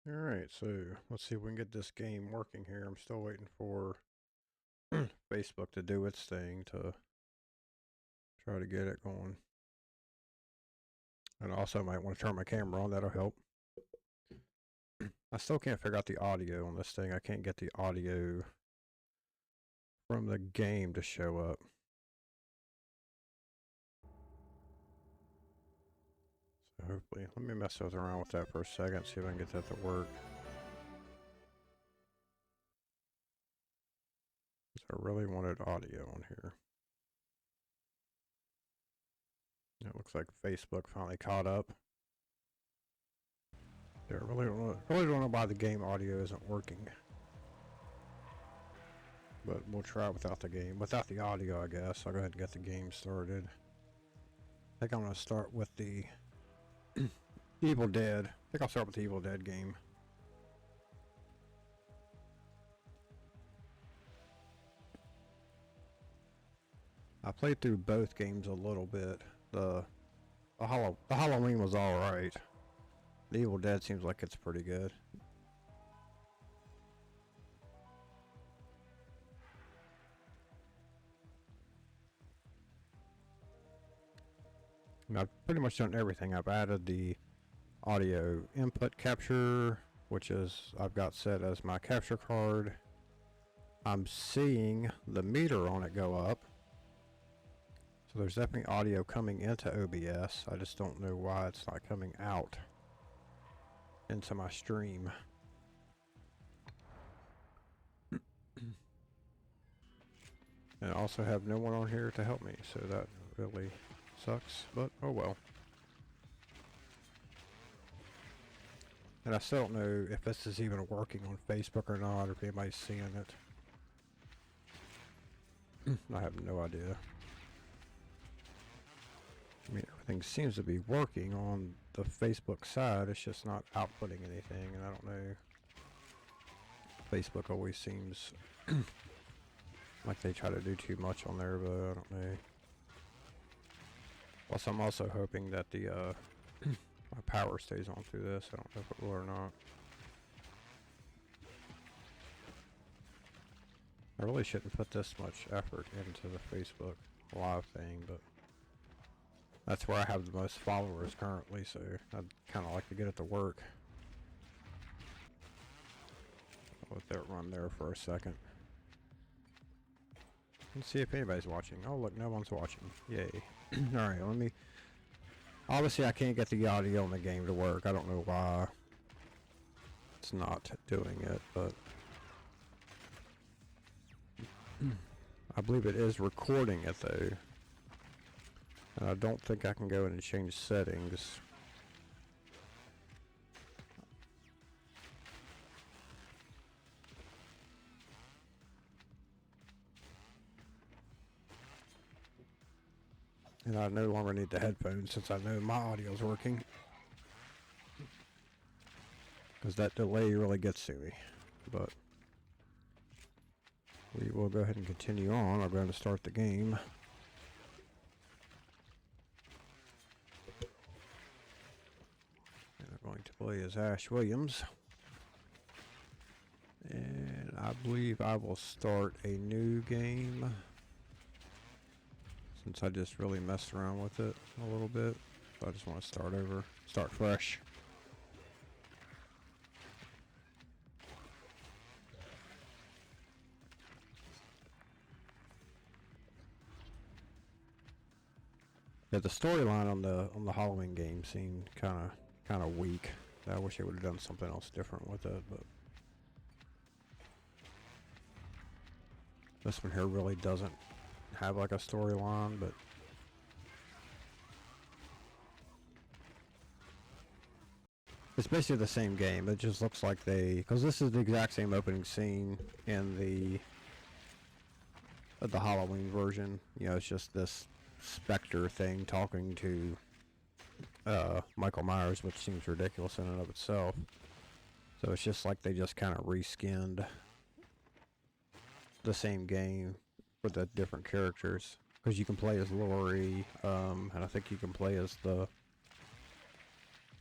Alright, so let's see if we can get this game working here. I'm still waiting for Facebook to do its thing to try to get it going. And also might want to turn my camera on, that'll help. I still can't figure out the audio on this thing. I can't get the audio from the game to show up. So hopefully, let me mess around with that for a second, see if I can get that to work. Because I really wanted audio on here. It looks like Facebook finally caught up. Yeah, I really don't know why the game audio isn't working. But we'll try without the game. Without the audio, I guess. I'll go ahead and get the game started. I think I'm going to start with the Evil Dead. I think I'll start with the Evil Dead game. I played through both games a little bit. The Halloween was alright. The Evil Dead seems like it's pretty good. And I've pretty much done everything. I've added the audio input capture, which is I've got set as my capture card. I'm seeing the meter on it go up. So there's definitely audio coming into OBS. I just don't know why it's not coming out into my stream. And I also have no one on here to help me, so that really sucks, but oh well. And I still don't know if this is even working on Facebook or not, or if anybody's seeing it. I have no idea. I mean, everything seems to be working on the Facebook side, it's just not outputting anything, and I don't know. Facebook always seems like they try to do too much on there, but I don't know. Plus, I'm also hoping that the my power stays on through this. I don't know if it will or not. I really shouldn't put this much effort into the Facebook Live thing, but that's where I have the most followers currently, so I'd kind of like to get it to work. I'll let that run there for a second. Let's see if anybody's watching. Oh look, no one's watching. Yay. Alright, let me... Obviously I can't get the audio in the game to work. I don't know why it's not doing it, but... I believe it is recording it though. And I don't think I can go in and change settings. And I no longer need the headphones since I know my audio's working. Because that delay really gets to me. But we will go ahead and continue on. I'm going to start the game. And I'm going to play as Ash Williams. And I believe I will start a new game. Since I just really messed around with it a little bit. So I just want to start over. Start fresh. Yeah, the storyline on the Halloween game seemed kind of weak. I wish they would have done something else different with it, but this one here really doesn't have like a storyline, but it's basically the same game. It just looks like because this is the exact same opening scene in the Halloween version. You know, it's just this specter thing talking to Michael Myers, which seems ridiculous in and of itself. So it's just like they just kind of reskinned the same game with the different characters. Because you can play as Laurie, and I think you can play as the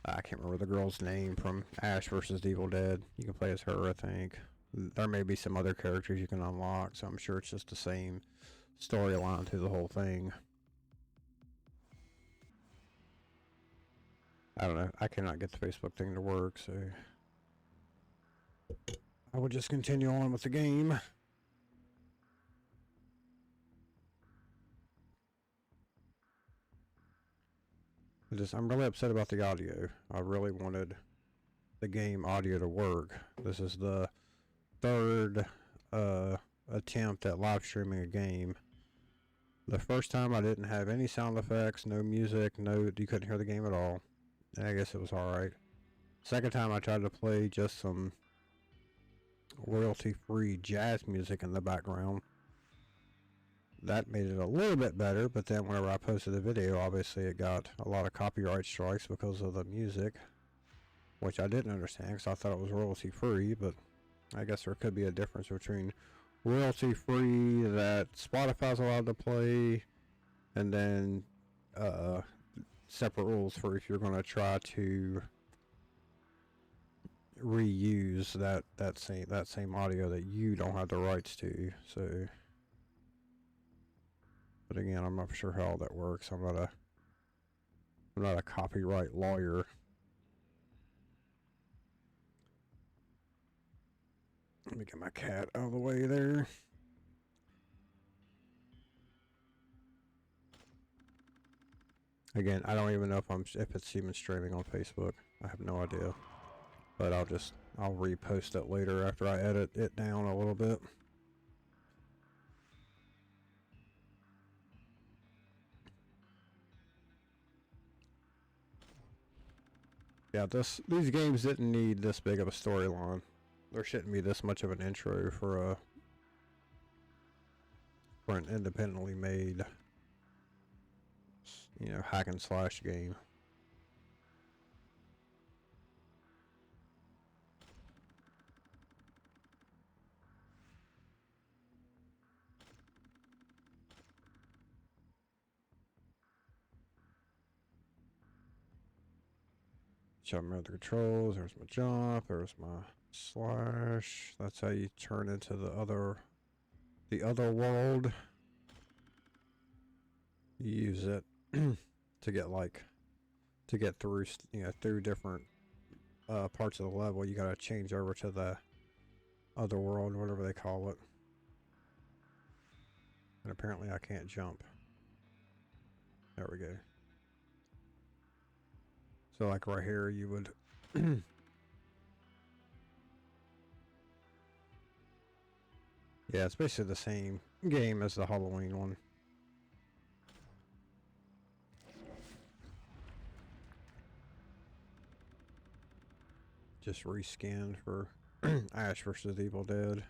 I can't remember the girl's name from Ash versus the Evil Dead. You can play as her, I think. There may be some other characters you can unlock, so I'm sure it's just the same storyline through the whole thing. I don't know. I cannot get the Facebook thing to work, so I will just continue on with the game. I'm really upset about the audio. I really wanted the game audio to work. This is the third attempt at live streaming a game. The first time I didn't have any sound effects, no music, you couldn't hear the game at all. And I guess it was alright. Second time I tried to play just some royalty-free jazz music in the background. That made it a little bit better, but then whenever I posted the video, obviously it got a lot of copyright strikes because of the music, which I didn't understand because I thought it was royalty-free, but I guess there could be a difference between royalty-free that Spotify's allowed to play, and then separate rules for if you're going to try to reuse that same audio that you don't have the rights to. So, but again, I'm not sure how all that works. I'm not a copyright lawyer. Let me get my cat out of the way there. Again, I don't even know if it's even streaming on Facebook. I have no idea. But I'll repost it later after I edit it down a little bit. Yeah, these games didn't need this big of a storyline. There shouldn't be this much of an intro for an independently made, hack and slash game. Show me the controls. There's my jump. There's my slash. That's how you turn into the other world. You use it to get through through different parts of the level. You gotta change over to the other world, whatever they call it. And apparently I can't jump. There we go. So like right here, you would yeah, it's basically the same game as the Halloween one. Just reskinned for Ash versus Evil Dead.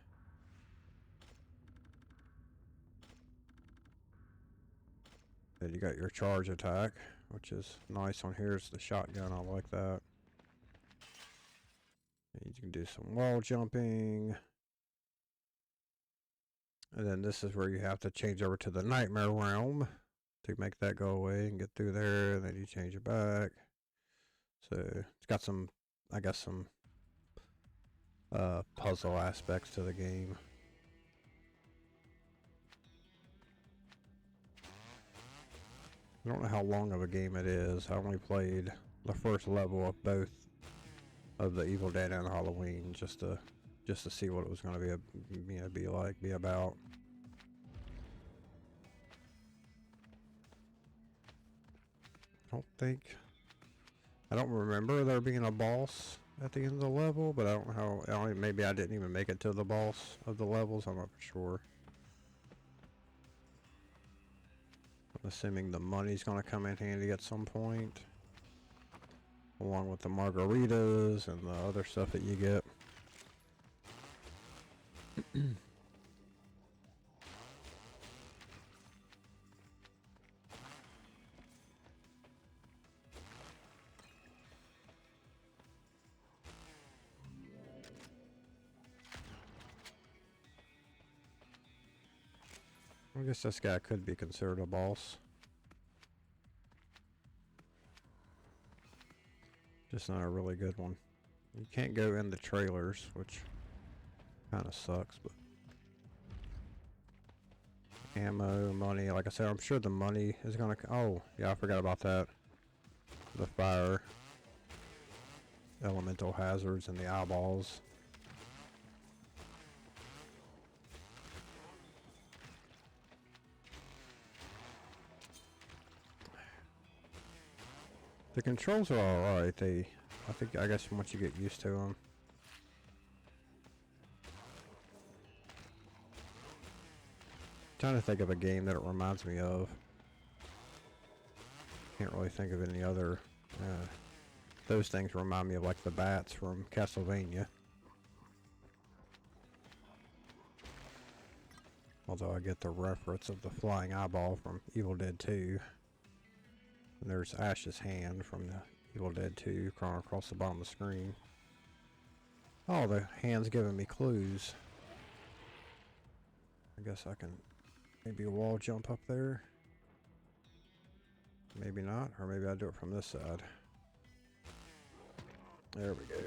Then you got your charge attack, which is nice on here. It's the shotgun. I like that. And you can do some wall jumping. And then this is where you have to change over to the Nightmare Realm to make that go away and get through there. And then you change it back. So it's got some, I guess, some puzzle aspects to the game. I don't know how long of a game it is. I only played the first level of both of the Evil Dead and Halloween just to see what it was going to be about. I don't remember there being a boss at the end of the level, but I don't know how. Maybe I didn't even make it to the boss of the levels. I'm not for sure. I'm assuming the money's going to come in handy at some point, along with the margaritas and the other stuff that you get. I guess this guy could be considered a boss. Just not a really good one. You can't go in the trailers, which kind of sucks, but ammo, money, like I said, I'm sure the money is gonna, oh, yeah, I forgot about that. The fire, elemental hazards, and the eyeballs. The controls are alright, I guess once you get used to them. Trying to think of a game that it reminds me of. Can't really think of any other. Those things remind me of like the bats from Castlevania. Although I get the reference of the flying eyeball from Evil Dead 2. And there's Ash's hand from the Evil Dead 2 crawling across the bottom of the screen. Oh, the hand's giving me clues. I guess I can maybe wall jump up there. Maybe not, or maybe I'll do it from this side. There we go.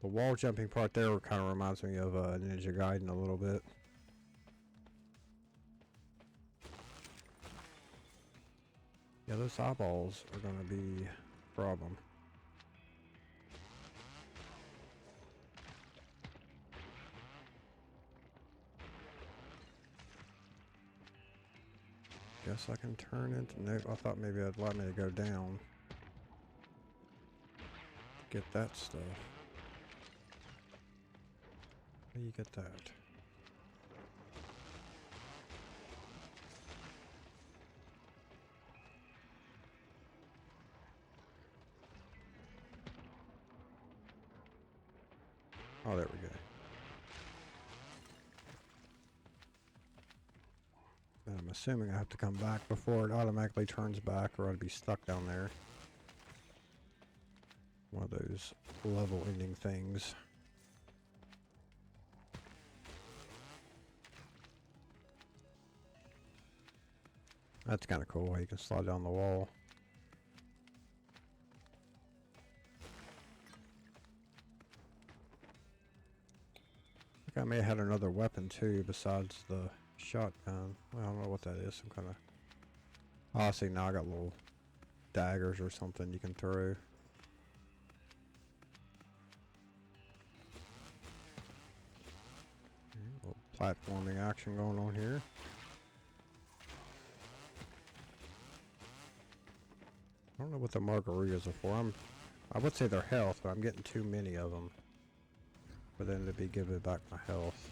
The wall jumping part there kind of reminds me of Ninja Gaiden a little bit. Yeah, those eyeballs are going to be a problem. Guess I can turn into... Nope, I thought maybe it'd let me to go down. Get that stuff. How do you get that? Oh, there we go. And I'm assuming I have to come back before it automatically turns back, or I'd be stuck down there. One of those level ending things. That's kind of cool how you can slide down the wall. I think I may have had another weapon too besides the shotgun. Well, I don't know what that is. Some kind of... Oh, I see, now I got little daggers or something you can throw. A little platforming action going on here. I don't know what the margaritas are for. I would say they're health, but I'm getting too many of them for them to be giving back my health.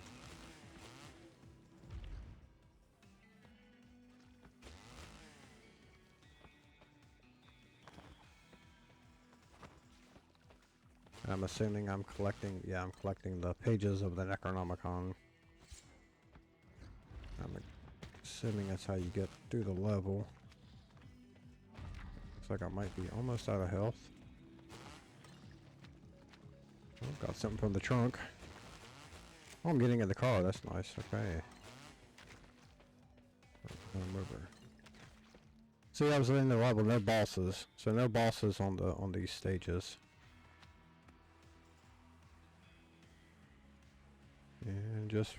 I'm assuming I'm collecting, yeah, I'm collecting the pages of the Necronomicon. I'm assuming that's how you get through the level. Looks like I might be almost out of health. Oh, got something from the trunk. Oh, I'm getting in the car, that's nice, okay. I'm over. See, I was in the level, no bosses. So no bosses on these stages. And just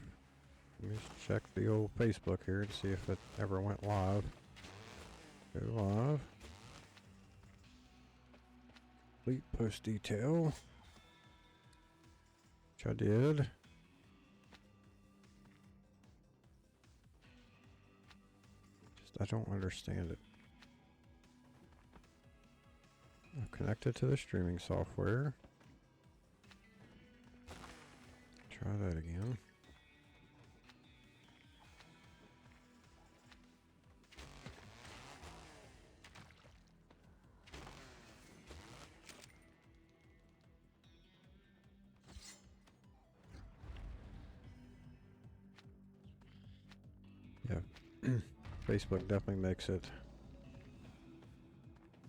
let me check the old Facebook here and see if it ever went live. Go live. Complete post detail. Which I did. Just I don't understand it. I'm connected to the streaming software. Try that again. Yeah, Facebook definitely makes it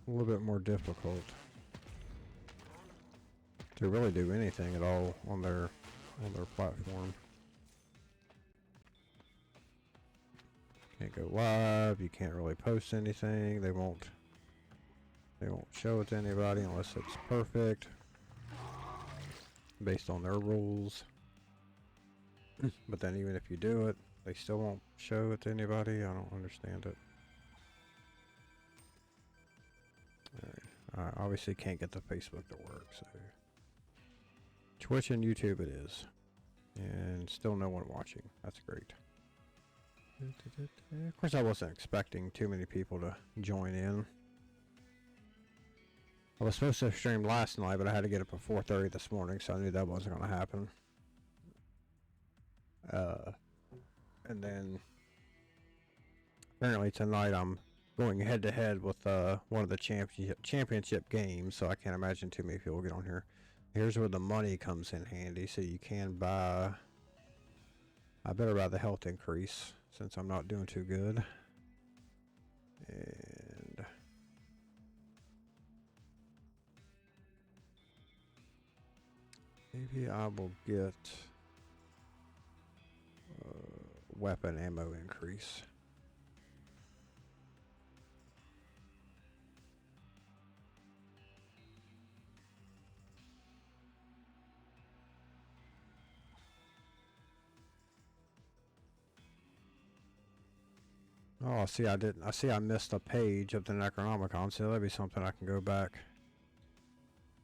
a little bit more difficult to really do anything at all on their platform. Can't go live. You can't really post anything. They won't show it to anybody unless it's perfect based on their rules. But then even if you do it, they still won't show it to anybody. I don't understand it. Alright. I obviously can't get the Facebook to work, so Twitch and YouTube it is. And still no one watching. That's great. Of course I wasn't expecting too many people to join in. I was supposed to stream last night, but I had to get up at 4:30 this morning, so I knew that wasn't going to happen. And then apparently tonight I'm going head to head with one of the championship games, so I can't imagine too many people get on here. Here's where the money comes in handy, so you can buy. I better buy the health increase since I'm not doing too good. And maybe I will get weapon ammo increase. Oh, see, I missed a page of the Necronomicon, so that'll be something I can go back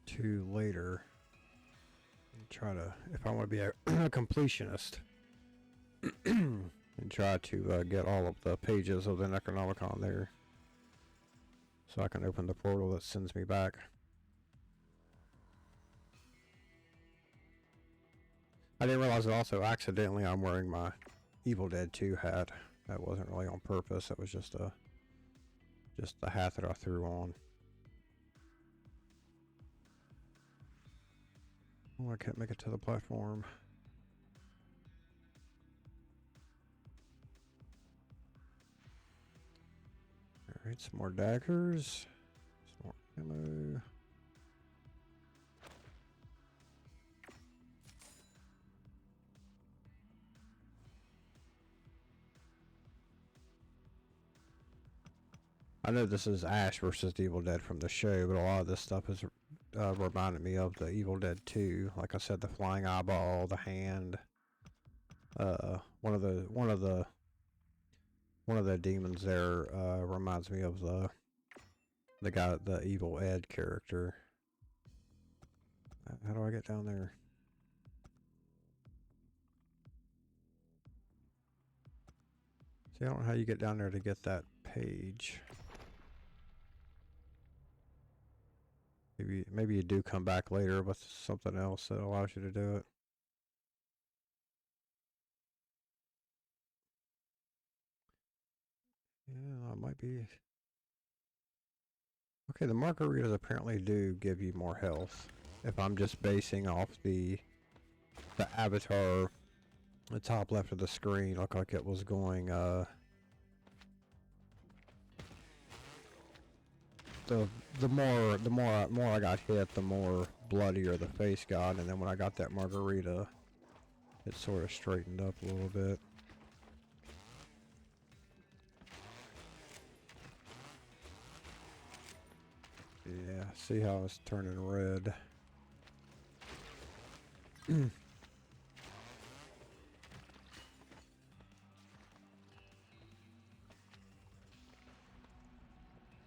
to later and try to, if I want to be a completionist, and try to get all of the pages of the Necronomicon there, so I can open the portal that sends me back. I didn't realize that also accidentally I'm wearing my Evil Dead 2 hat. That wasn't really on purpose. That was just the hat that I threw on. Oh, I can't make it to the platform. Alright, some more daggers. Some more ammo. I know this is Ash versus the Evil Dead from the show, but a lot of this stuff is reminded me of the Evil Dead 2. Like I said, the flying eyeball, the hand. One of the demons there reminds me of the guy, the Evil Ed character. How do I get down there? See, I don't know how you get down there to get that page. Maybe you do come back later with something else that allows you to do it. Yeah, it might be. Okay, the margaritas apparently do give you more health. If I'm just basing off the avatar, the top left of the screen looked like it was going the more I got hit, the more bloodier the face got, and then when I got that margarita, it sort of straightened up a little bit. Yeah, see how it's turning red.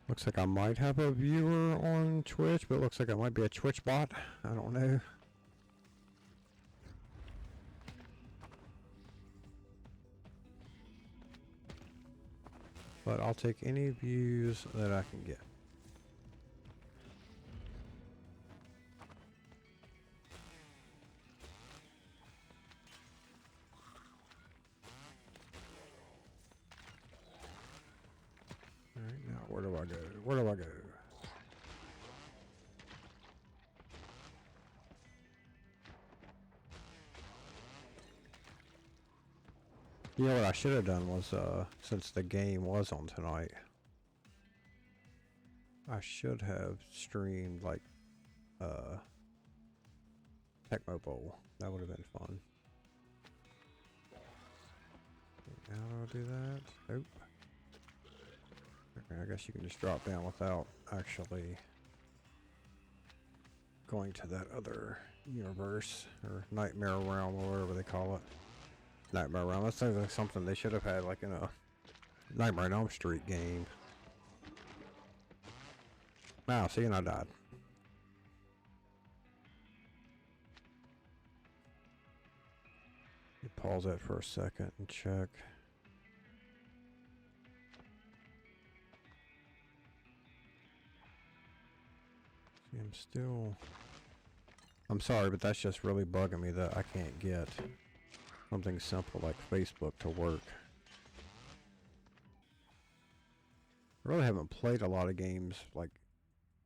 Looks like I might have a viewer on Twitch, but it looks like it might be a Twitch bot. I don't know. But I'll take any views that I can get. Alright, now where do I go? Where do I go? You know what I should have done was, since the game was on tonight, I should have streamed, like, Tecmo Bowl. That would have been fun. How do I do that? Nope. Okay, I guess you can just drop down without actually going to that other universe or nightmare realm or whatever they call it. Nightmare realm. That sounds like something they should have had like in a Nightmare on Elm Street game. Wow, see, and I died. You pause that for a second and check. See, I'm sorry, but that's just really bugging me that I can't get something simple like Facebook to work. I really haven't played a lot of games, like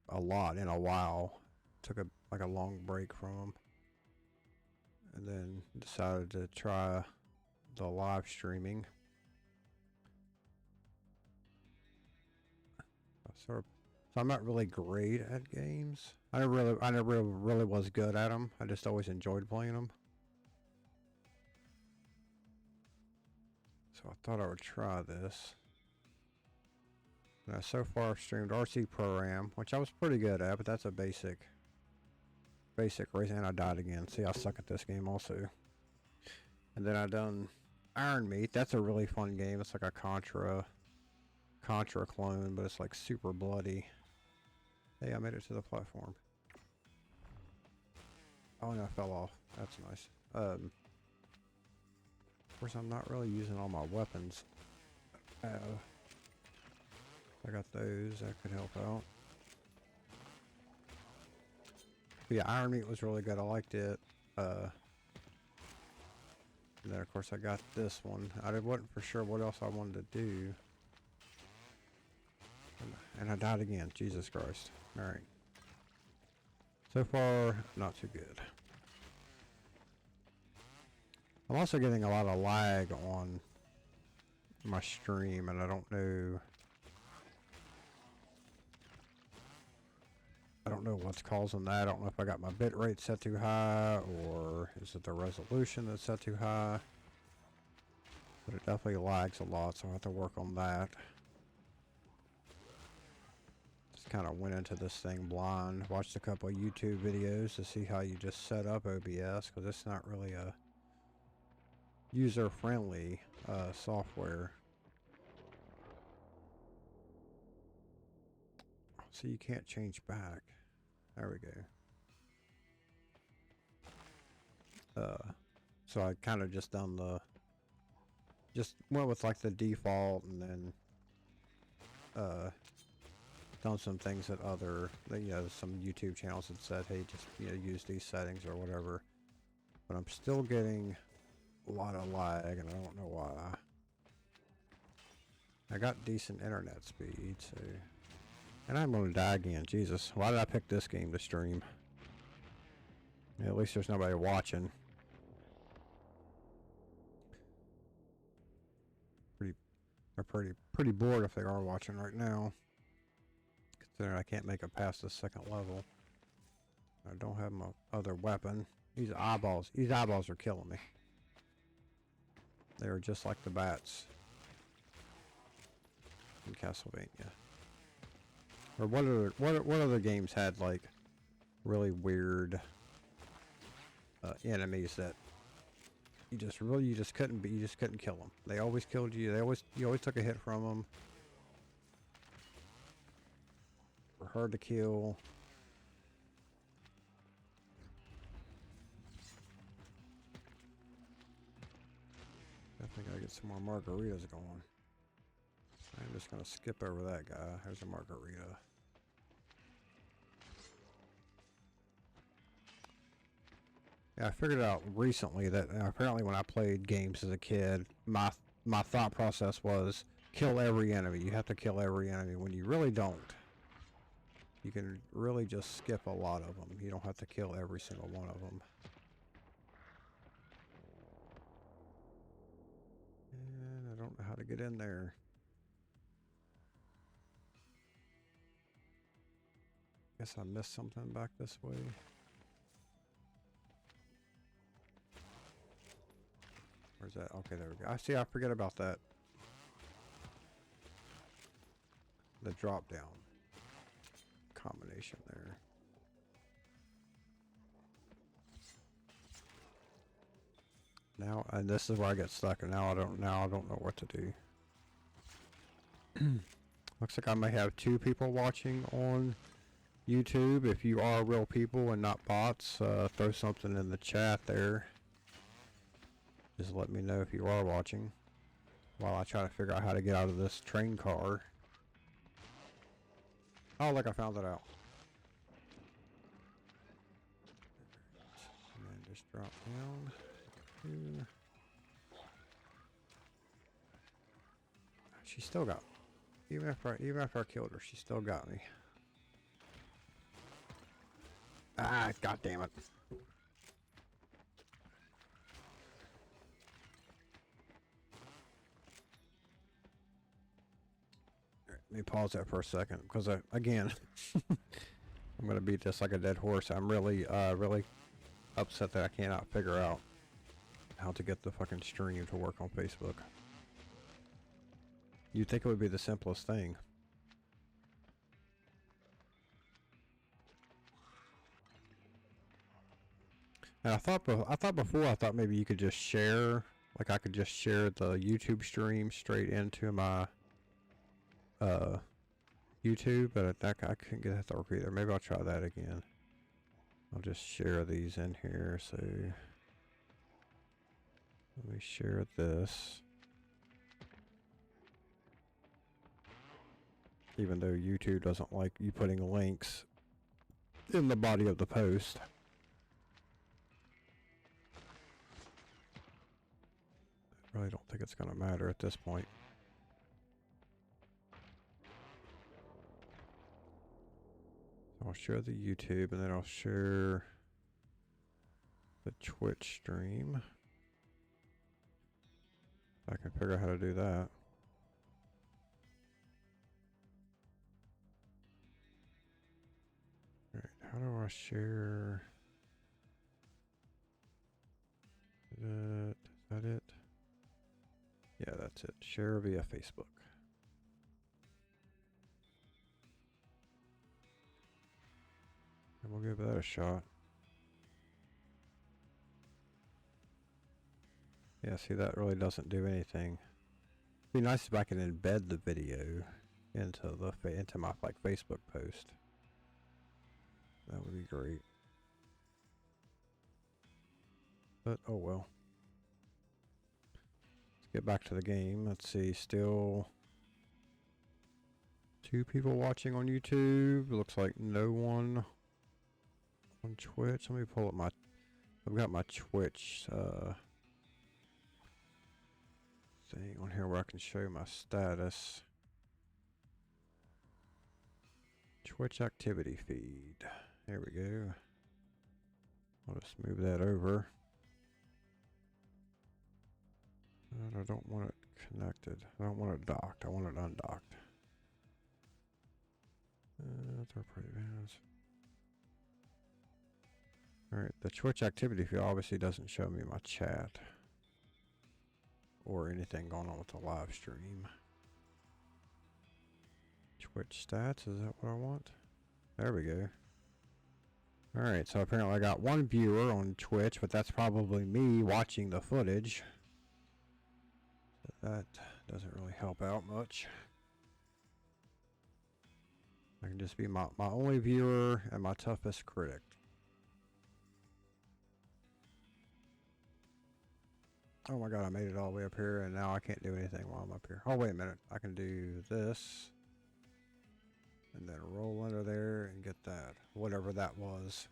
a lot in a while. Took a long break from them. And then decided to try the live streaming. So I'm not really great at games. I never really was good at them. I just always enjoyed playing them. So I thought I would try this. Now, so far I've streamed RC Pro Am, which I was pretty good at, but that's a basic race, and I died again. See, I suck at this game also. And then I done Iron Meat. That's a really fun game. It's like a Contra clone, but it's like super bloody. Hey, I made it to the platform. Oh, no, I fell off. That's nice. Of course, I'm not really using all my weapons. I got those. That could help out. But yeah, Iron Meat was really good. I liked it. And then, of course, I got this one. I wasn't for sure what else I wanted to do. And I died again. Jesus Christ. Alright. So far, not too good. I'm also getting a lot of lag on my stream, and I don't know what's causing that. I don't know if I got my bit rate set too high, or is it the resolution that's set too high. But it definitely lags a lot, so I have to work on that. Just kind of went into this thing blind. Watched a couple of YouTube videos to see how you just set up OBS, because it's not really a user-friendly software. So you can't change back. There we go. So I kind of just went with like the default, and then done some things that some YouTube channels had said, hey, just use these settings or whatever. But I'm still getting a lot of lag, and I don't know why. I got decent internet speed, so. And I'm gonna die again. Jesus, why did I pick this game to stream? Yeah, at least there's nobody watching. They're pretty bored if they are watching right now. Considering I can't make it past the second level. I don't have my other weapon. These eyeballs are killing me. They are just like the bats in Castlevania. Or what other games had like really weird enemies that you just couldn't kill them. They always killed you. You always took a hit from them. Were hard to kill. I think I get some more margaritas going. I'm just gonna skip over that guy. There's a margarita. Yeah, I figured out recently that apparently when I played games as a kid, my thought process was kill every enemy. You have to kill every enemy when you really don't. You can really just skip a lot of them. You don't have to kill every single one of them. And I don't know how to get in there. Guess I missed something back this way. Or Where's that? Okay, there we go. I see, I forget about that. The drop down combination there. Now, and this is where I get stuck, and now I don't know what to do. Looks like I may have 2 people watching on YouTube. If you are real people and not bots, throw something in the chat there. Just let me know if you are watching while I try to figure out how to get out of this train car. Oh, look, I found it out. And then just drop down. Here. She still got me. Even after I killed her, she still got me. Ah, god damn it. Alright, let me pause that for a second, because again, I'm gonna beat this like a dead horse. I'm really upset that I cannot figure out how to get the fucking stream to work on Facebook. You'd think it would be the simplest thing. And I thought before maybe you could just share, like I could just share the YouTube stream straight into my YouTube, but I couldn't get that to work either. Maybe I'll try that again. I'll just share these in here. So let me share this. Even though YouTube doesn't like you putting links in the body of the post. I really don't think it's going to matter at this point. I'll share the YouTube, and then I'll share the Twitch stream. I can figure out how to do that. Alright, how do I share? Is that it? Yeah, that's it. Share via Facebook. And we'll give that a shot. Yeah, see, that really doesn't do anything. It'd be nice if I could embed the video into my like Facebook post. That would be great. But oh well. Let's get back to the game. Let's see, still 2 people watching on YouTube. Looks like no one on Twitch. Let me pull up my, I've got my Twitch thing on here where I can show my status. Twitch activity feed. There we go. I'll just move that over. And I don't want it connected. I don't want it docked. I want it undocked. That's our pretty bands. Alright, the Twitch activity feed obviously doesn't show me my chat or anything going on with the live stream. Twitch stats, is that what I want? There we go. Alright, so apparently I got 1 viewer on Twitch, but that's probably me watching the footage. But that doesn't really help out much. I can just be my only viewer and my toughest critic. Oh my god, I made it all the way up here and now I can't do anything while I'm up here. Oh, wait a minute. I can do this. And then roll under there and get that. Whatever that was.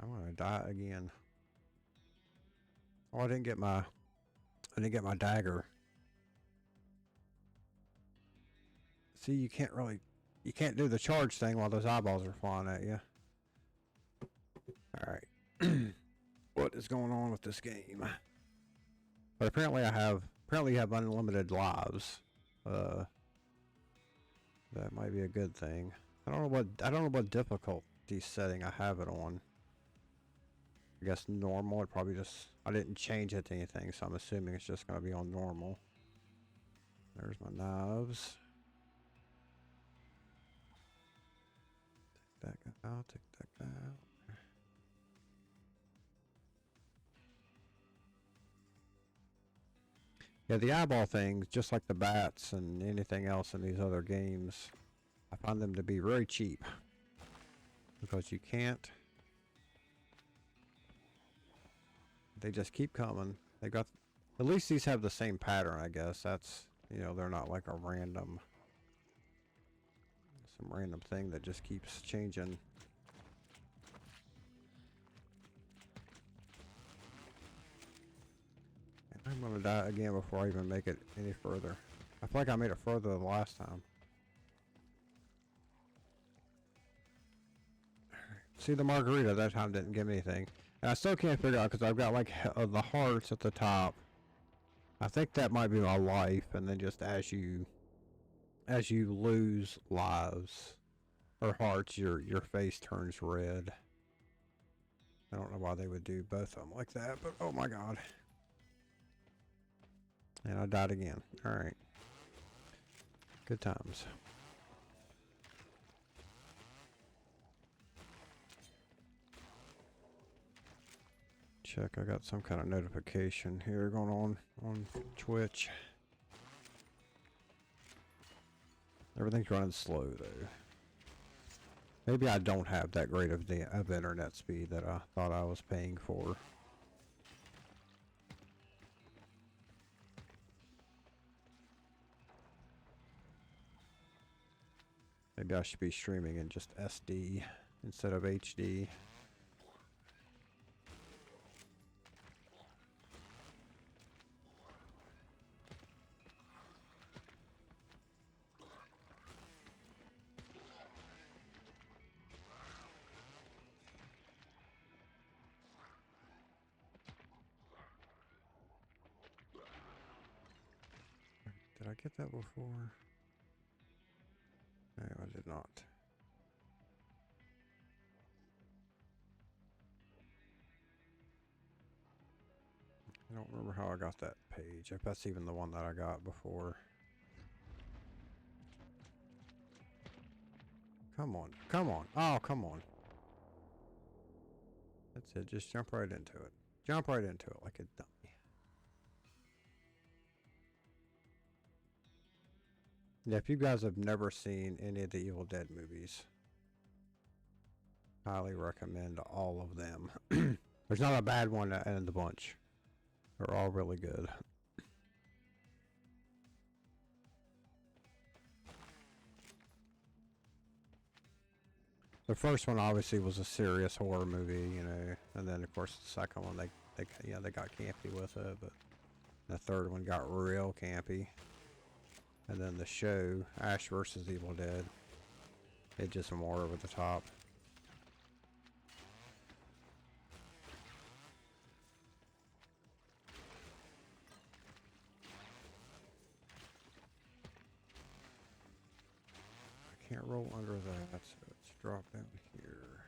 I'm gonna die again. Oh, I didn't get my dagger. See, you can't do the charge thing while those eyeballs are flying at you. Alright. What is going on with this game? But apparently you have unlimited lives. That might be a good thing. I don't know what difficulty setting I have it on. I guess normal. It probably just, I didn't change it to anything, so I'm assuming it's just going to be on normal. There's my knives. Take that guy out, take that guy out. Yeah, the eyeball things, just like the bats and anything else in these other games, I find them to be very cheap. Because you can't... They just keep coming. They got... At least these have the same pattern, I guess. That's, you know, they're not like a random... Some random thing that just keeps changing. I'm gonna die again before I even make it any further. I feel like I made it further than last time. See, the margarita that time didn't give me anything. And I still can't figure out because I've got like the hearts at the top. I think that might be my life, and then just as you lose lives or hearts, your face turns red. I don't know why they would do both of them like that, but oh my god. And I died again. Alright. Good times. Check, I got some kind of notification here going on Twitch. Everything's running slow though. Maybe I don't have that great of internet speed that I thought I was paying for. Maybe I should be streaming in just SD instead of HD. Did I get that before? No, I did not. I don't remember how I got that page, if that's even the one that I got before. Come on, come on, oh, come on. That's it, just jump right into it. Jump right into it like a dummy. Yeah, if you guys have never seen any of the Evil Dead movies, highly recommend all of them. There's not a bad one in the bunch. They're all really good. The first one obviously was a serious horror movie, you know, and then of course the second one they got campy with it, but the third one got real campy. And then the show, Ash vs. Evil Dead, it just more over the top. I can't roll under that, so let's drop down here.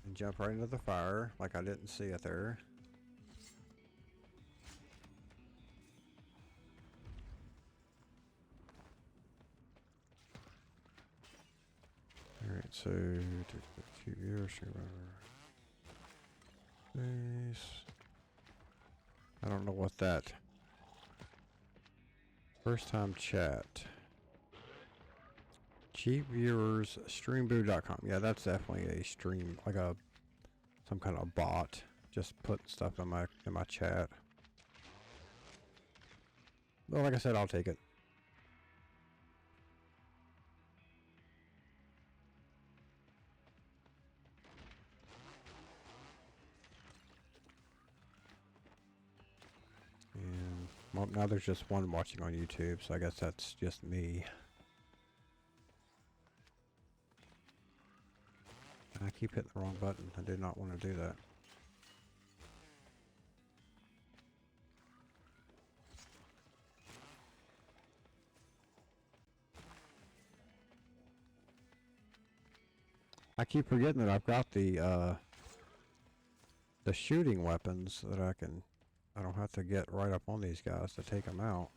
And jump right into the fire, like I didn't see it there. Alright, so two years, I don't know what that first time chat. Cheap viewers, streamboo.com. Yeah, that's definitely a stream, like some kind of bot. Just put stuff in my chat. Well, like I said, I'll take it. And well, now there's just one watching on YouTube, so I guess that's just me. I keep hitting the wrong button. I did not want to do that. I keep forgetting that I've got the shooting weapons that I don't have to get right up on these guys to take them out.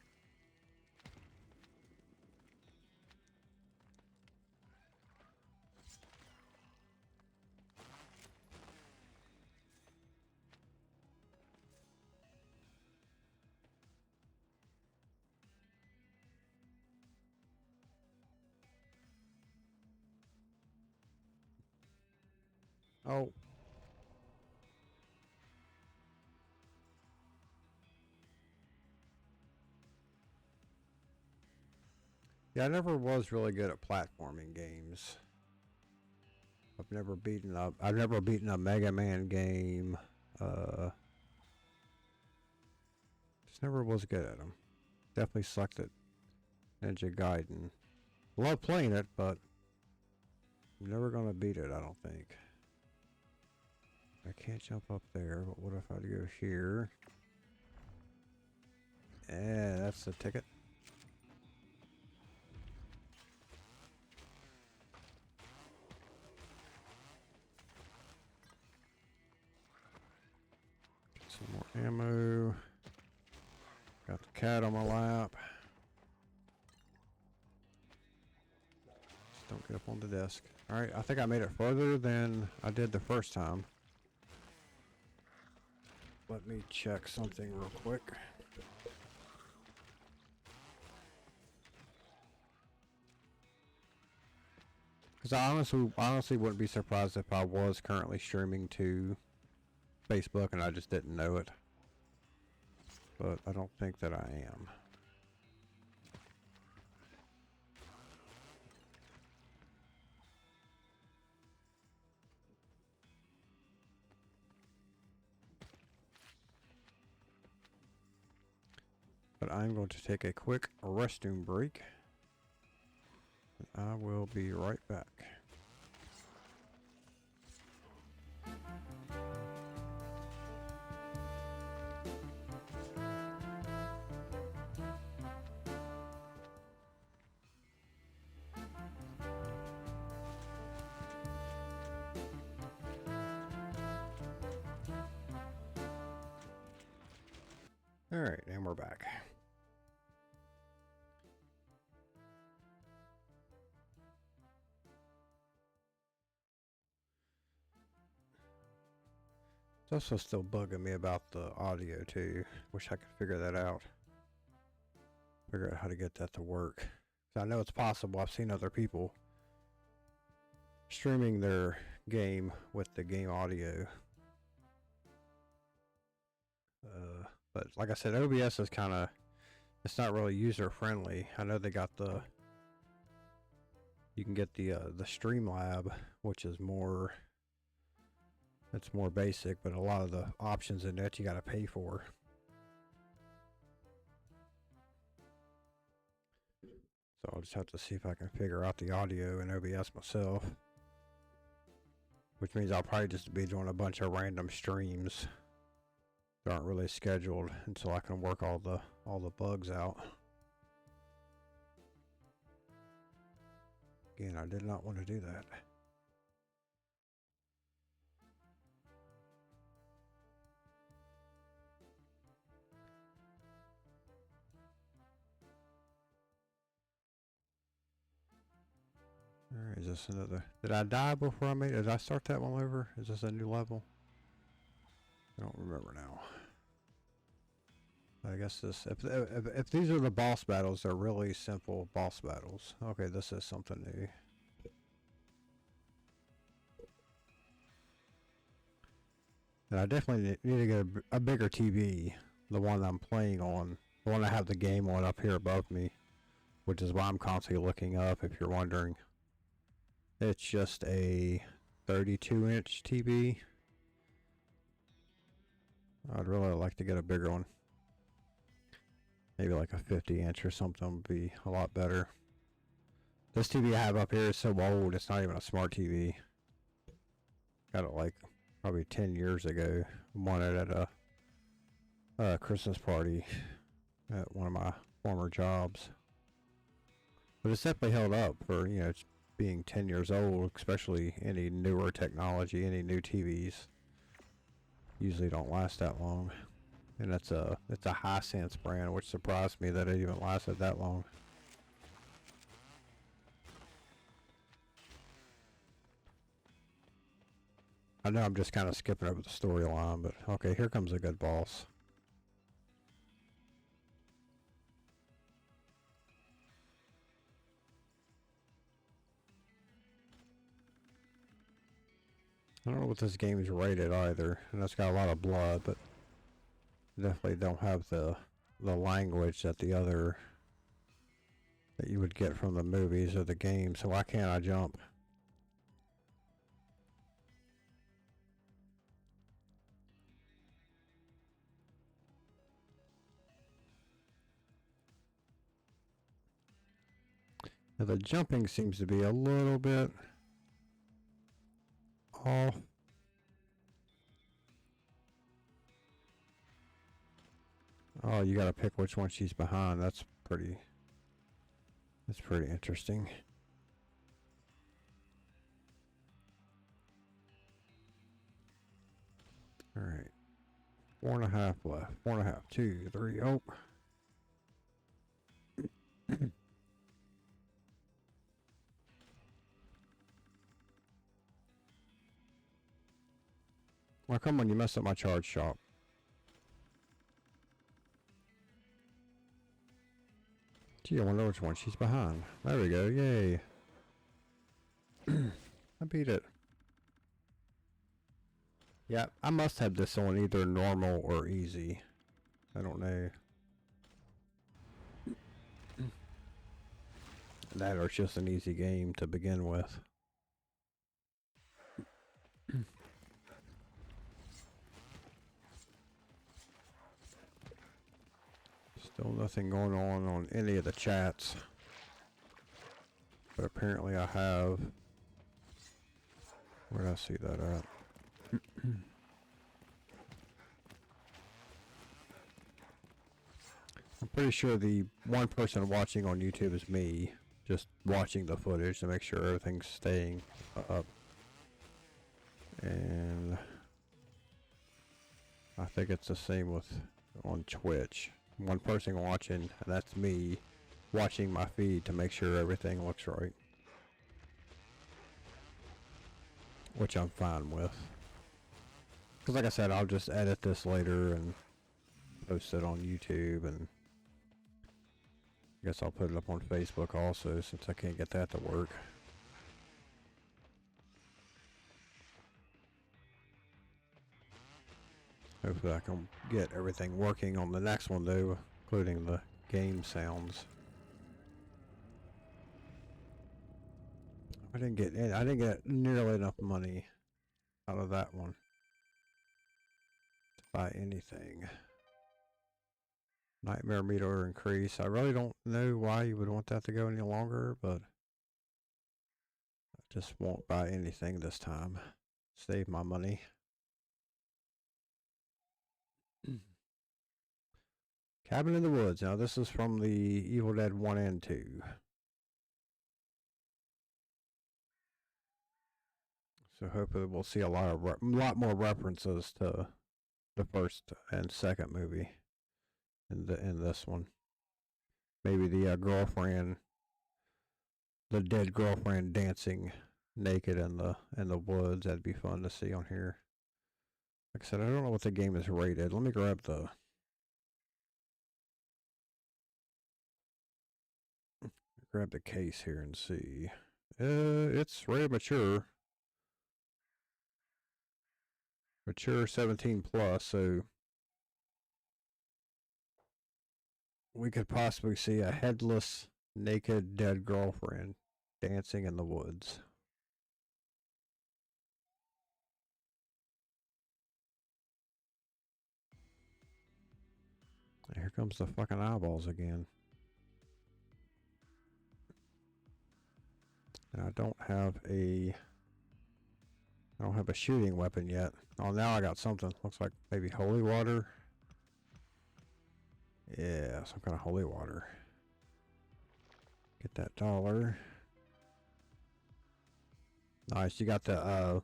Oh. Yeah, I never was really good at platforming games. I've never beaten a Mega Man game. Just never was good at them. Definitely sucked at Ninja Gaiden. Love playing it, but I'm never gonna beat it, I don't think. I can't jump up there, but what if I go here? Yeah, that's the ticket. Some more ammo. Got the cat on my lap. Just don't get up on the desk. Alright, I think I made it further than I did the first time. Let me check something real quick. Because I honestly wouldn't be surprised if I was currently streaming to Facebook and I just didn't know it. But I don't think that I am. But I'm going to take a quick restroom break. I will be right back. Alright, and we're back. It's also still bugging me about the audio too. Wish I could figure that out. Figure out how to get that to work. So I know it's possible. I've seen other people streaming their game with the game audio. But like I said, OBS is kind of, it's not really user friendly. I know they got you can get the Streamlab, which is more, it's more basic, but a lot of the options in that you got to pay for. So I'll just have to see if I can figure out the audio in OBS myself. Which means I'll probably just be doing a bunch of random streams that aren't really scheduled until I can work all the bugs out. Again, I did not want to do that. Alright, is this another... Did I die before I made it? Did I start that one over? Is this a new level? I don't remember now. I guess this... If these are the boss battles, they're really simple boss battles. Okay, this is something new. And I definitely need to get a bigger TV. The one I'm playing on. The one I have the game on up here above me. Which is why I'm constantly looking up, if you're wondering. It's just a 32-inch TV. I'd really like to get a bigger one. Maybe like a 50-inch or something would be a lot better. This TV I have up here is so old, it's not even a smart TV. Got it like probably 10 years ago. Won it at a Christmas party at one of my former jobs. But it's definitely held up for, you know, being 10 years old, especially any newer technology, any new TVs, usually don't last that long. And it's a Hisense brand, which surprised me that it even lasted that long. I know I'm just kind of skipping over the storyline, but okay, here comes a good boss. I don't know what this game is rated either, and it's got a lot of blood, but definitely don't have the language that the other that you would get from the movies or the game. So why can't I jump? Now the jumping seems to be a little bit off. Oh, you gotta pick which one she's behind. That's pretty interesting. Alright. 4.5 left. 4.5. 2, 3. Oh. Well, come on, you messed up my charge shop. Gee, I wonder which one she's behind. There we go, yay. I beat it. Yeah, I must have this on either normal or easy. I don't know. That or it's just an easy game to begin with. Still nothing going on any of the chats. But apparently I have. Where did I see that at? I'm pretty sure the one person watching on YouTube is me. Just watching the footage to make sure everything's staying up. And I think it's the same with on Twitch. One person watching, and that's me watching my feed to make sure everything looks right. Which I'm fine with. Because like I said, I'll just edit this later and post it on YouTube, and I guess I'll put it up on Facebook also since I can't get that to work. Hopefully I can get everything working on the next one though, including the game sounds. I didn't get nearly enough money out of that one to buy anything. Nightmare meter increase. I really don't know why you would want that to go any longer, but I just won't buy anything this time. Save my money. Cabin in the Woods. Now this is from the Evil Dead 1 and 2. So hopefully we'll see a lot more references to the first and second movie in this one. Maybe the girlfriend, the dead girlfriend dancing naked in the woods. That'd be fun to see on here. Like I said, I don't know what the game is rated. Let me grab the case here and see. It's rated mature. Mature 17 plus, so we could possibly see a headless, naked, dead girlfriend dancing in the woods. And here comes the fucking eyeballs again. And I don't have a shooting weapon yet. Oh, now I got something. Looks like maybe holy water. Yeah, some kind of holy water. Get that dollar. Nice. You got the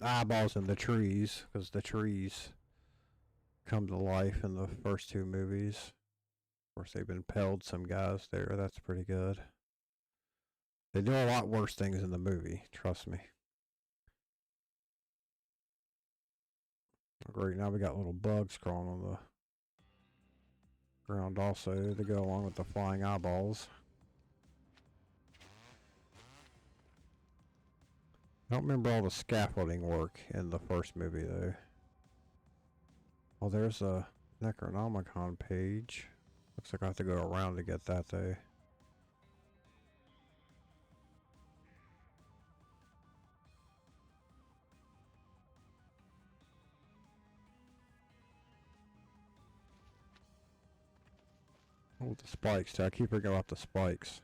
eyeballs in the trees, because the trees come to life in the first two movies. Of course, they've impaled some guys there. That's pretty good. They do a lot worse things in the movie, trust me. Great, now we got little bugs crawling on the ground also to go along with the flying eyeballs. I don't remember all the scaffolding work in the first movie though. Oh, there's a Necronomicon page. Looks like I have to go around to get that though. Oh, the spikes too. I keep forgetting about the spikes,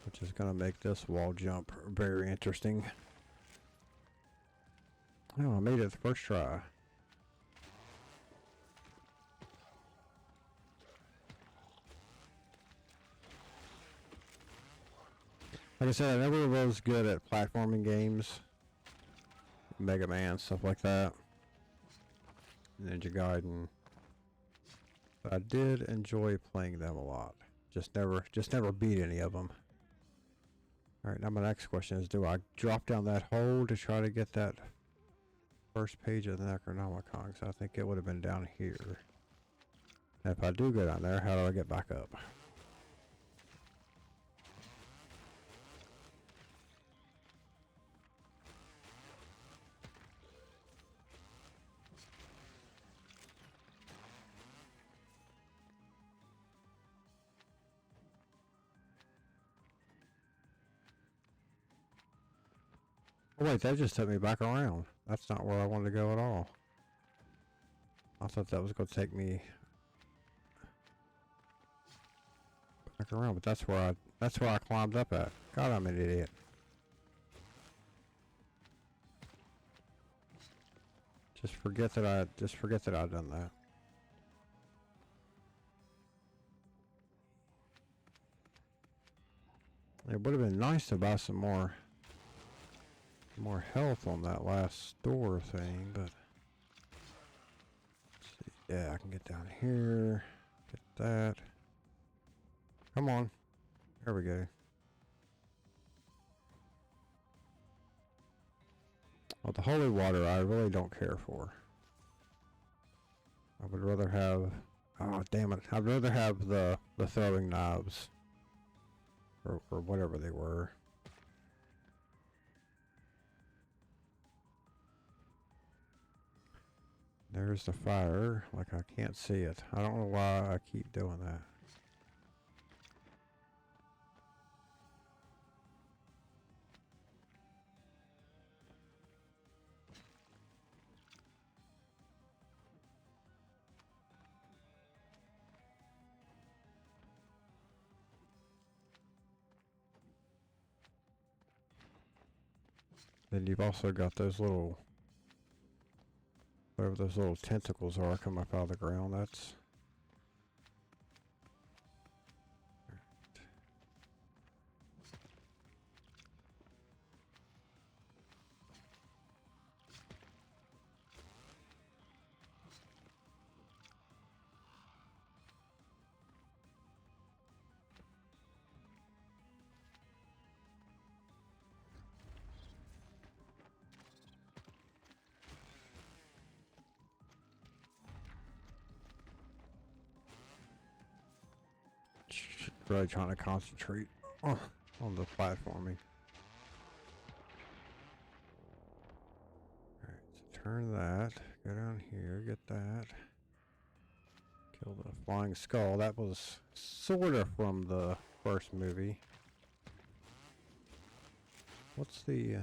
which is going to make this wall jump very interesting. Oh, I made it the first try. Like I said, I never was good at platforming games. Mega Man, stuff like that. Ninja Gaiden. But I did enjoy playing them a lot. Just never beat any of them. Alright, now my next question is, do I drop down that hole to try to get that first page of the Necronomicon? Because I think it would have been down here. And if I do go down there, how do I get back up? Oh wait, that just took me back around. That's not where I wanted to go at all. I thought that was going to take me back around, but that's where I climbed up at. God, I'm an idiot. Just forget that I've done that. It would have been nice to buy some more health on that last store thing, but let's see. Yeah, I can get down here. Get that. Come on. There we go. Well, the holy water I really don't care for. I would rather have... Oh, damn it. I'd rather have the throwing knives. Or whatever they were. There's the fire. Like I can't see it. I don't know why I keep doing that. Then you've also got those little, whatever those little tentacles are come up out of the ground. That's... really trying to concentrate on the platforming. Alright, so turn that, go down here, get that. Kill the flying skull. That was sort of from the first movie. What's the...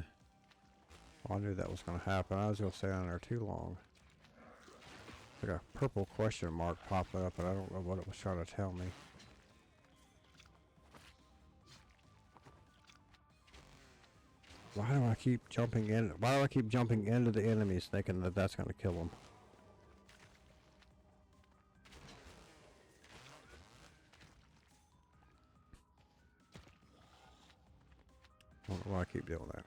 Oh, I knew that was going to happen. I was going to stay on there too long. Like a purple question mark popped up, but I don't know what it was trying to tell me. Why do I keep jumping in? Why do I keep jumping into the enemies thinking that that's going to kill them? I don't know why I keep doing that.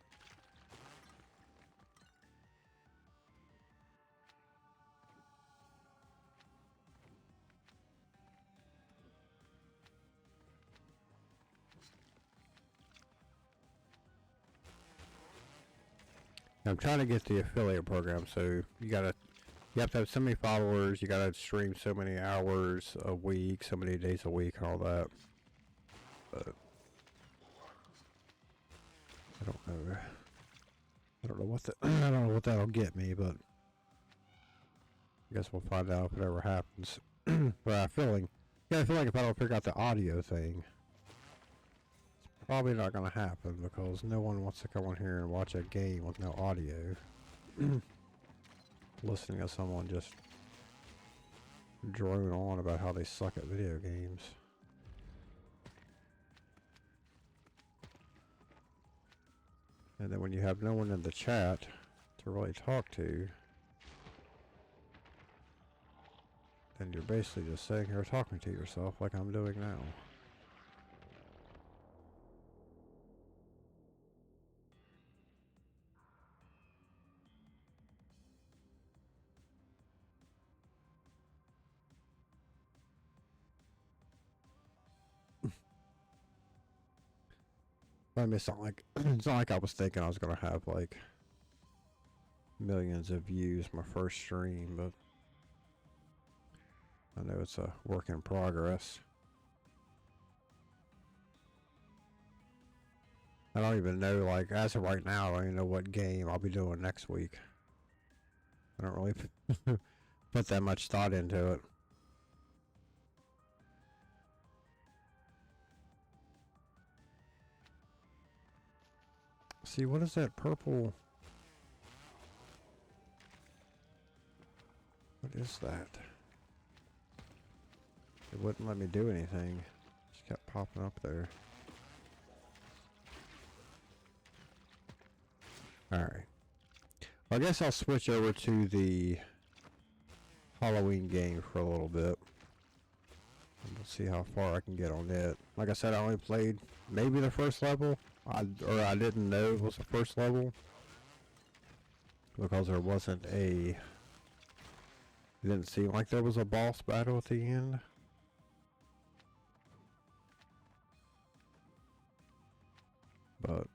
I'm trying to get the affiliate program, so you have to have so many followers, you gotta stream so many hours a week, so many days a week, and all that. But I don't know. I don't know what I don't know what that'll get me, but I guess we'll find out if it ever happens. But I feel like if I don't figure out the audio thing, it's probably not gonna happen because no one wants to come on here and watch a game with no audio. Listening to someone just drone on about how they suck at video games. And then when you have no one in the chat to really talk to, then you're basically just sitting here talking to yourself like I'm doing now. I mean, it's not like I was thinking I was gonna have like millions of views my first stream, but I know it's a work in progress. I don't even know, like, as of right now, I don't even know what game I'll be doing next week. I don't really put that much thought into it. See, what is that purple? What is that? It wouldn't let me do anything. Just kept popping up there. Alright. Well, I guess I'll switch over to the Halloween game for a little bit. And we'll see how far I can get on it. Like I said, I only played maybe the first level. I didn't know it was the first level. Because there wasn't a... It didn't seem like there was a boss battle at the end. But...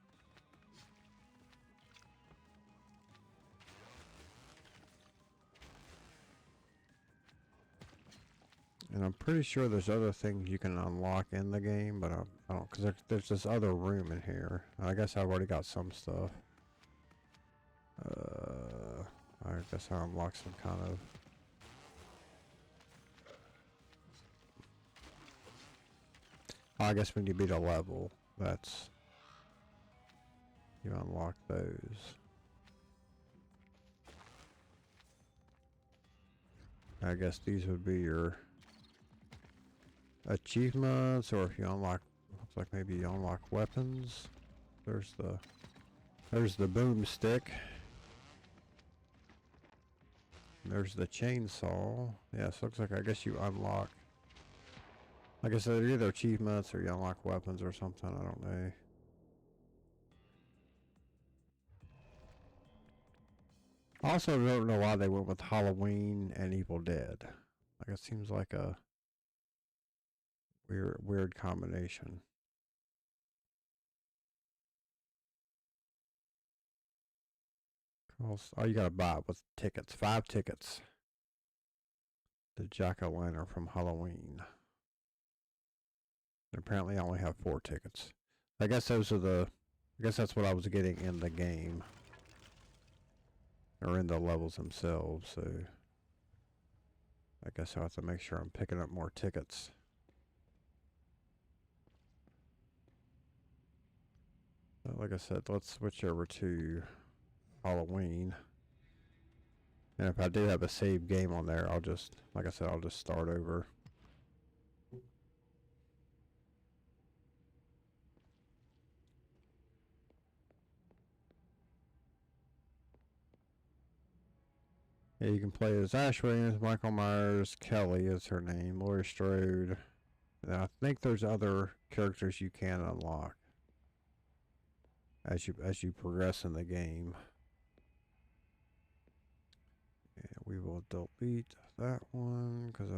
And I'm pretty sure there's other things you can unlock in the game, but I don't, because there's this other room in here. I guess I've already got some stuff. I guess I unlocked some kind of... I guess when you beat a level, that's... You unlock those. I guess these would be your achievements, or if you unlock, looks like maybe you unlock weapons. There's the boomstick. There's the chainsaw. Yeah, so looks like I guess you unlock, like I said, they're either achievements or you unlock weapons or something, I don't know. I also don't know why they went with Halloween and Evil Dead. Like, it seems like a weird combination. Oh, you gotta buy it with tickets. 5 tickets. The jack-o'-lantern from Halloween. And apparently I only have 4 tickets. I guess those are the... I guess that's what I was getting in the game. Or in the levels themselves, so... I guess I'll have to make sure I'm picking up more tickets. Like I said, let's switch over to Halloween. And if I do have a save game on there, I'll just, like I said, I'll just start over. Yeah, you can play as Ash Williams, Michael Myers, Kelly is her name, Laurie Strode. And I think there's other characters you can unlock as you progress in the game. And we will delete that one because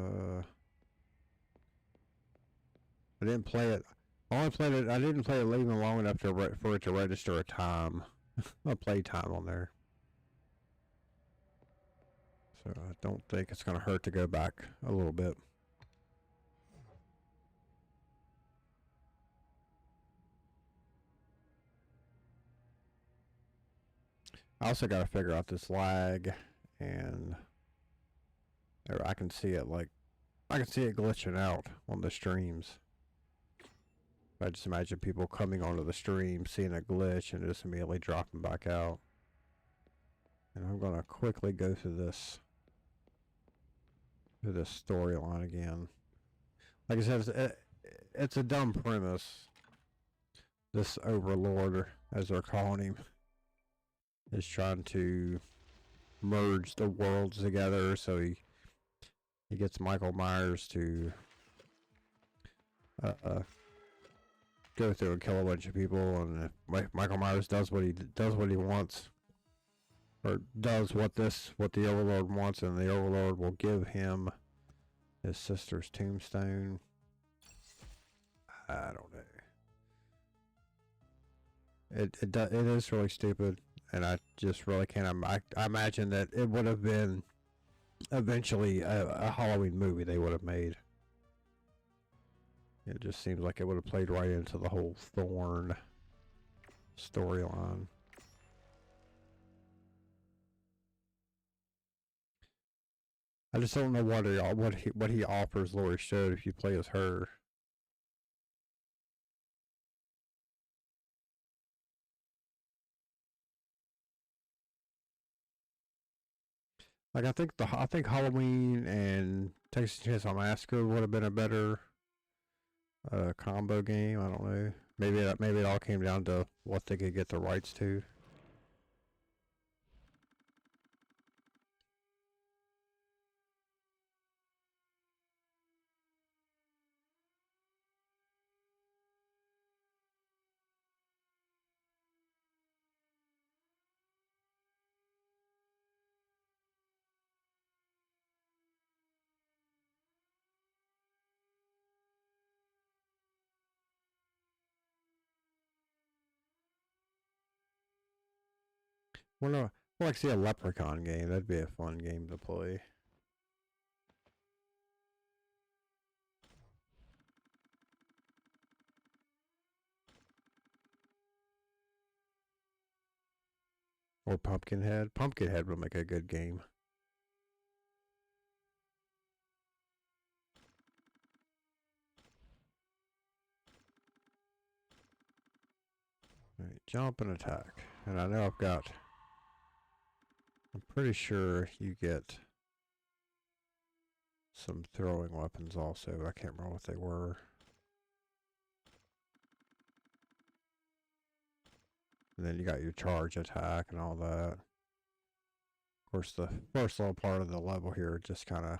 I didn't play it. I only played it. I didn't play it even long enough for it to register a time, a play time on there. So I don't think it's going to hurt to go back a little bit. I also got to figure out this lag, and I can see it glitching out on the streams. I just imagine people coming onto the stream, seeing a glitch, and just immediately dropping back out. And I'm gonna quickly go through this storyline again. Like I said, it's a dumb premise. This overlord, as they're calling him, is trying to merge the worlds together, so he gets Michael Myers to go through and kill a bunch of people, and if Michael Myers does what he wants, or does what the Overlord wants, and the Overlord will give him his sister's tombstone. I don't know. It is really stupid, and I just really can't. I imagine that it would have been eventually a Halloween movie they would have made. It just seems like it would have played right into the whole Thorn storyline. I just don't know what he offers Laurie Strode if you play as her. Like I think Halloween and Texas Chainsaw Massacre would have been a better combo game. I don't know. Maybe it all came down to what they could get the rights to. Well, no, I'd like to see a Leprechaun game. That'd be a fun game to play. Or Pumpkinhead. Pumpkinhead would make a good game. Alright, jump and attack. And I know I'm pretty sure you get some throwing weapons also, but I can't remember what they were. And then you got your charge attack and all that. Of course, the first little part of the level here just kind of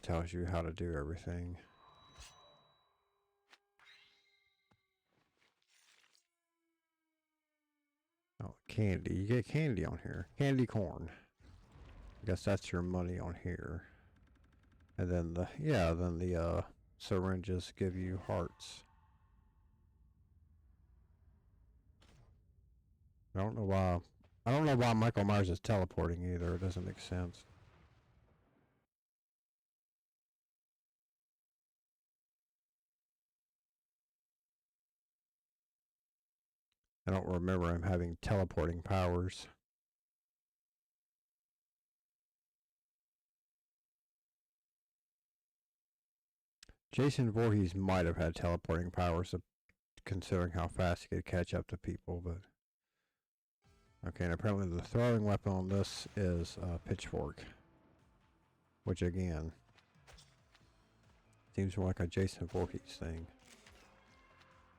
tells you how to do everything. Oh, candy. You get candy on here. Candy corn. I guess that's your money on here. And then the syringes give you hearts. I don't know why Michael Myers is teleporting either. It doesn't make sense. I don't remember him having teleporting powers. Jason Voorhees might have had teleporting powers, considering how fast he could catch up to people, but... Okay, and apparently the throwing weapon on this is a pitchfork. Which, again, seems more like a Jason Voorhees thing.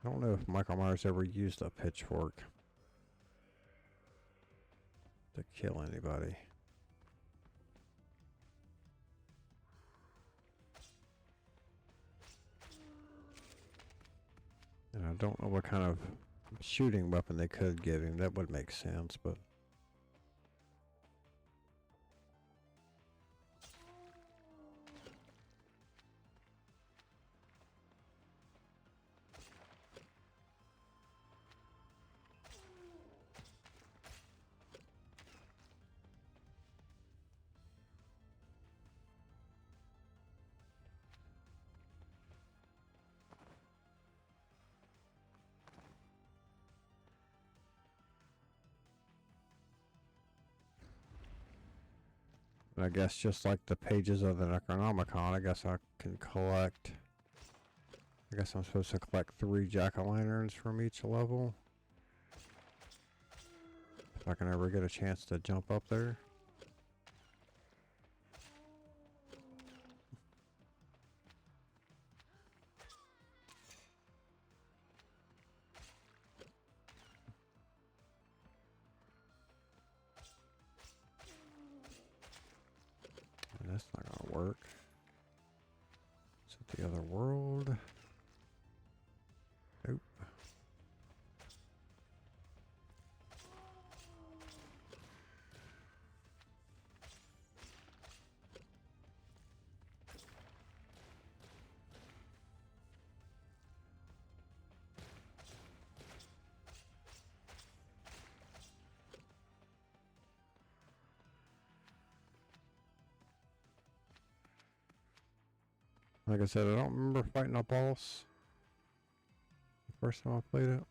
I don't know if Michael Myers ever used a pitchfork to kill anybody. And I don't know what kind of shooting weapon they could give him. That would make sense, but... And I guess just like the pages of the Necronomicon, I guess I can collect... I guess I'm supposed to collect 3 jack-o'-lanterns from each level. If I can ever get a chance to jump up there. And that's not gonna work. Is it the other world? Nope. Like I said, I don't remember fighting a boss the first time I played it.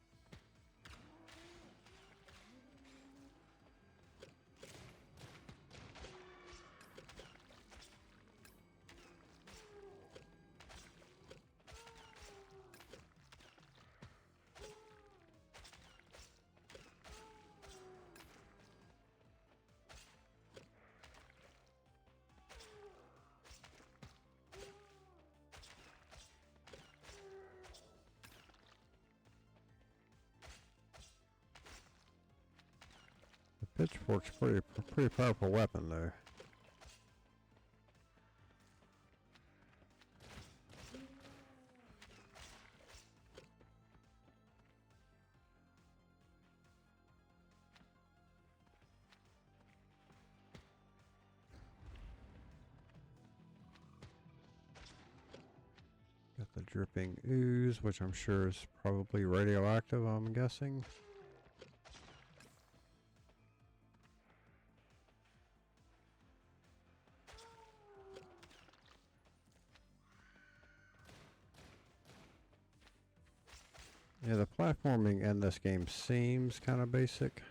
Pitchfork's pretty powerful weapon though. Got the dripping ooze, which I'm sure is probably radioactive, I'm guessing. Yeah, the platforming in this game seems kind of basic.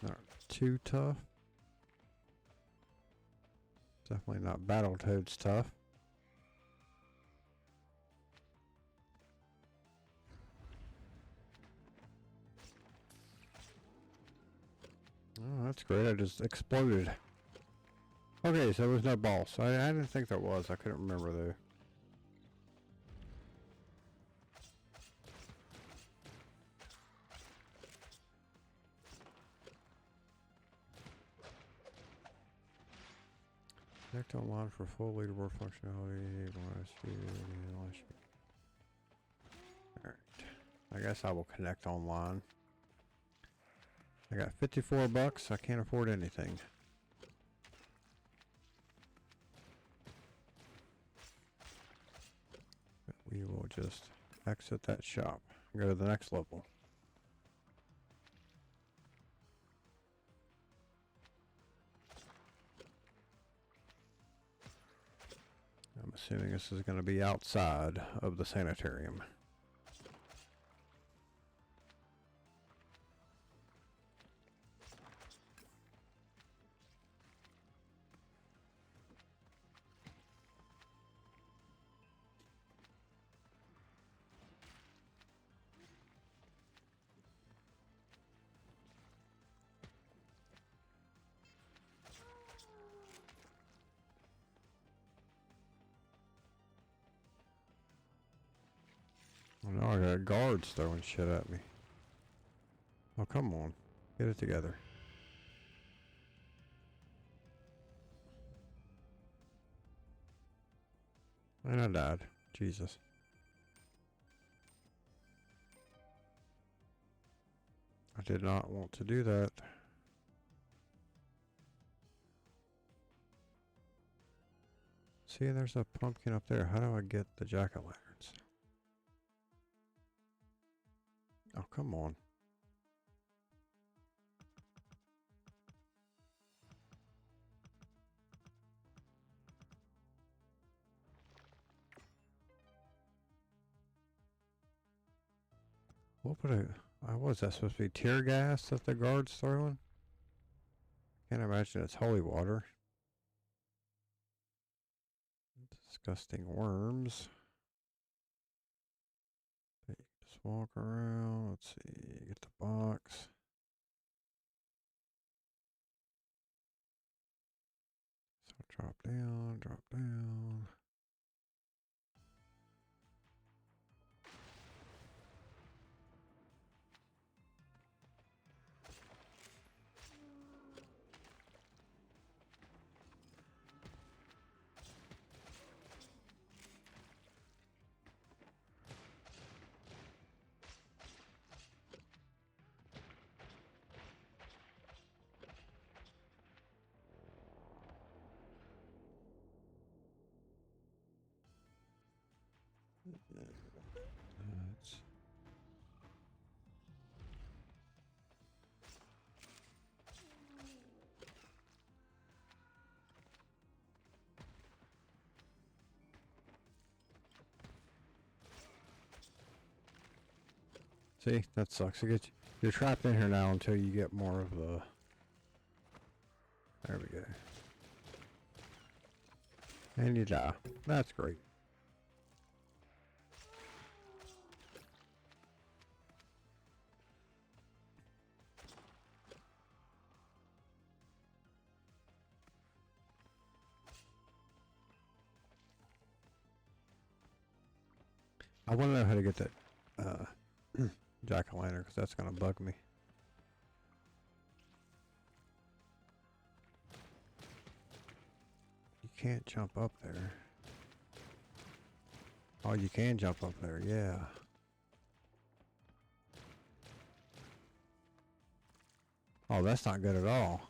Not too tough. Definitely not Battletoads tough. Oh, that's great. I just exploded. Okay, so there was no boss. I didn't think there was. I couldn't remember though. Connect online for full leaderboard functionality. Alright. I guess I will connect online. I got 54 bucks. I can't afford anything. But we will just exit that shop and go to the next level. I'm assuming this is going to be outside of the sanitarium. Oh no, I got guards throwing shit at me. Oh, come on. Get it together. And I died. Jesus. I did not want to do that. See, there's a pumpkin up there. How do I get the jack-o'-lanterns? Oh, come on. What would I was that supposed to be tear gas that the guard's throwing? Can't imagine it's holy water. Disgusting worms. Just walk around. Let's see. Get the box. So drop down, drop down. That's see, that sucks. You're trapped in here now until you get more of the. There we go. And you die. That's great. I want to know how to get that jack-o'-lantern because that's going to bug me. You can't jump up there. Oh, you can jump up there, yeah. Oh, that's not good at all.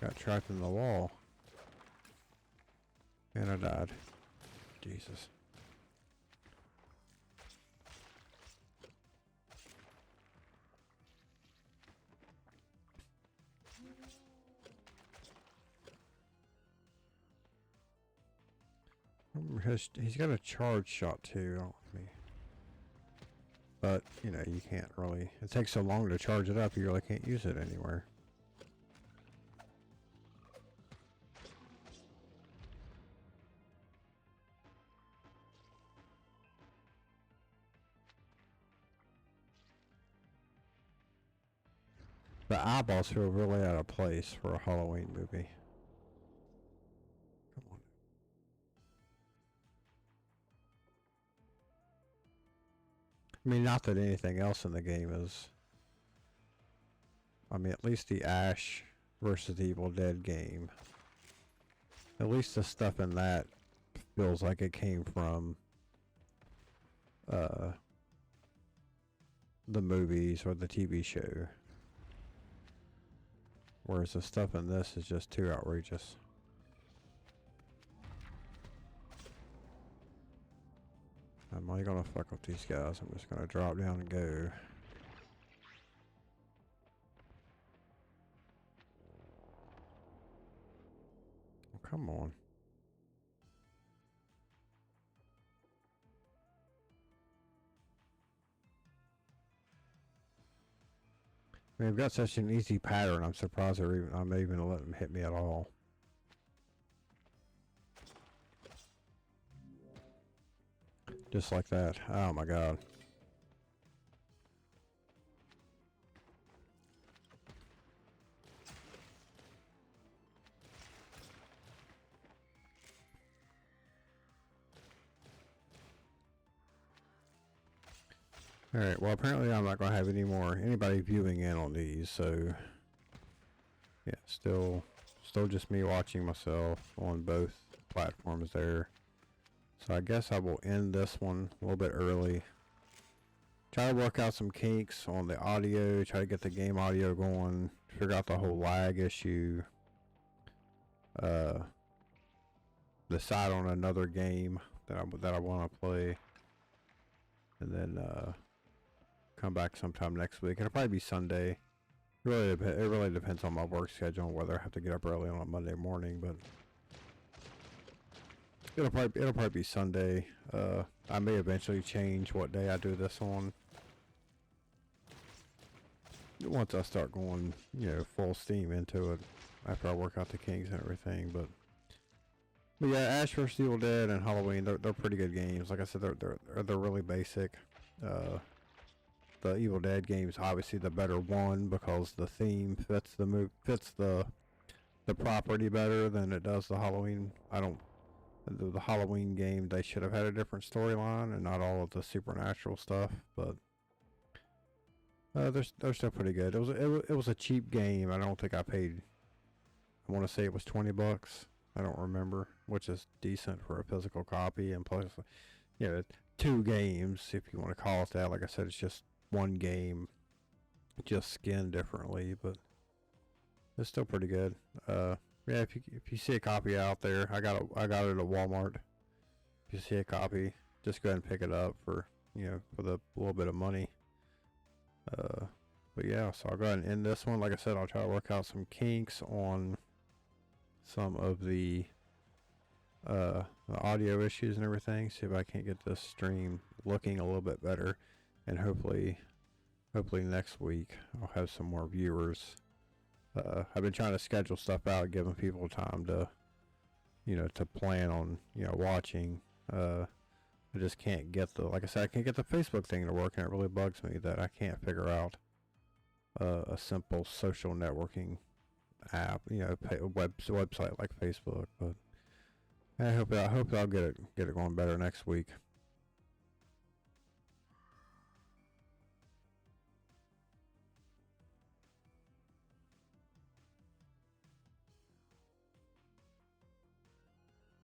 Got trapped in the wall. And I died. Jesus. He's got a charge shot too, don't he? But, you know, you can't really... It takes so long to charge it up, you really can't use it anywhere. The eyeballs feel really out of place for a Halloween movie. Come on. I mean, not that anything else in the game is... I mean, at least the Ash versus the Evil Dead game. At least the stuff in that feels like it came from... the movies or the TV show. Whereas the stuff in this is just too outrageous. I'm not gonna fuck with these guys. I'm just gonna drop down and go. Oh, come on. I mean, I've got such an easy pattern. I'm surprised I'm even letting them hit me at all. Just like that. Oh my god. Alright, well apparently I'm not going to have anybody viewing in on these, so... Yeah, still just me watching myself on both platforms there. So I guess I will end this one a little bit early. Try to work out some kinks on the audio, try to get the game audio going, figure out the whole lag issue. Decide on another game that I want to play. And then come back sometime next week. It'll probably be Sunday. It really depends on my work schedule and whether I have to get up early on a Monday morning, but it'll probably be Sunday. I may eventually change what day I do this on. Once I start going, you know, full steam into it. after I work out the kinks and everything. But yeah, Ash vs Evil Dead and Halloween, they're pretty good games. Like I said, they're really basic. The Evil Dead game's obviously the better one because the theme fits the property better than it does the Halloween. The Halloween game, they should have had a different storyline and not all of the supernatural stuff, but they're still pretty good. It was a cheap game. I don't think I paid. I want to say it was $20. I don't remember, which is decent for a physical copy. And plus, you know, 2 games, if you want to call it that. Like I said, it's just one game, just skinned differently, but it's still pretty good. Yeah, if you see a copy out there, I got it at Walmart. If you see a copy, just go ahead and pick it up for the little bit of money. But yeah, so I'll go ahead and end this one. Like I said, I'll try to work out some kinks on some of the audio issues and everything. See if I can't get this stream looking a little bit better, and hopefully next week I'll have some more viewers. I've been trying to schedule stuff out, giving people time to plan on watching. I just can't get like I said, I can't get the Facebook thing to work, and it really bugs me that I can't figure out a simple social networking app, website like Facebook. But I hope I'll get it going better next week.